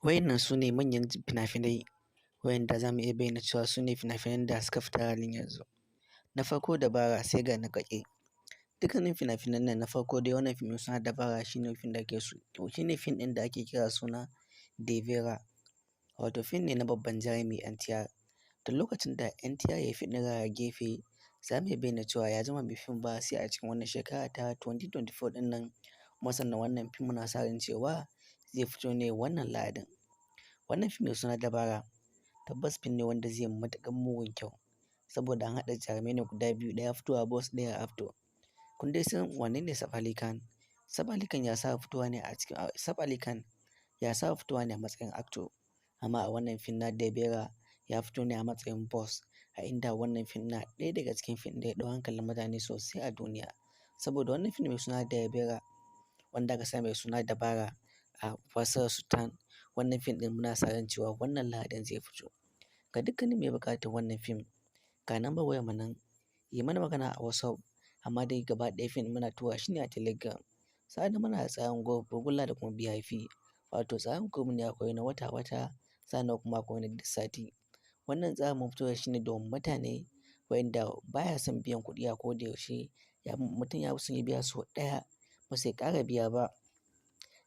Wayannan su ne manyan fina-finai wayanda za mu iya bayyana cewa su ne fina-finan da suka fita halin yanzu. Na farko Dabara sai ga na ƙaƙe. Dukkanin fina-finan nan na farko dai wannan fim mai suna Dabara shine fim da ake so. Shine fim ɗin da ake kira suna Devera. Wato fim ne na babban jarumi NTR. Da lokacin da NTR ya fi ɗira gefe, za mu iya bayyana cewa ya zama bai fim ba sai a cikin wannan shekara ta 2024 ɗin nan. Kuma sannan wannan fim muna sa ran cewa zai fito ne wannan Lahadin. Wannan fim mai suna Dabara tabbas fim ne wanda zai yi matuƙar mugun kyau saboda an haɗa jarumai ne guda biyu, ɗaya fitowa boss ɗaya afto. Kun dai san wanne ne Saif Ali Khan? Saif Ali Khan ya saba fitowa ne a cikin Saif Ali Khan ya saba fitowa ne a matsayin actor, amma a wannan fim na Dabera ya fito ne a matsayin boss, a inda wannan fim na ɗaya daga cikin fim da ya ɗau hankalin mutane sosai a duniya. Saboda wannan fim mai suna Dabera wanda aka sa mai suna Dabara a fassarar Sultan, wannan fim ɗin muna sa ran cewa wannan Lahadin zai fito. Ga dukkanin mai buƙatar wannan fim, ga number wayar mu nan, yi mana magana a WhatsApp, amma dai gaba ɗaya fim muna tura shi ne a Telegram. Sa'an nan muna da tsarin group, regular da kuma VIP. Wato tsarin group ne akwai na wata-wata, sannan kuma akwai na duk sati. Wannan tsarin mun fito da shi ne domin mutane wayanda baya son biyan kuɗi a ko da yaushe, mutum ya fi son ya biya sau ɗaya ba sai ƙara biya ba.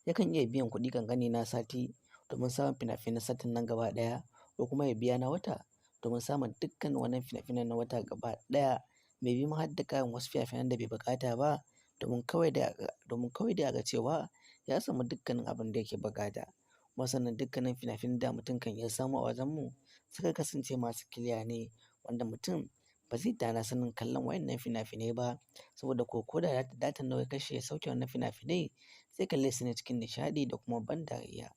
Yakan iya biyan kuɗi ƙanƙani na sati domin samun fina-finan satin nan gaba ɗaya, ko kuma ya biya na wata domin samun dukkan wannan fina-finan na wata gaba ɗaya. Mai bi ma har da ƙarin wasu fina-finan da bai buƙata ba domin kawai dai a ga cewa ya samu dukkanin abin da yake buƙata. Kuma sannan dukkanin fina-finan da mutum kan iya samu a wajen mu suka kasance masu kiliya ne, wanda mutum ba zai da na sanin kallon wayannan fina-finai ba, saboda ko da datan nawa ya kashe ya sauke wannan fina-finai zai kalle su ne cikin nishaɗi da kuma ban dariya.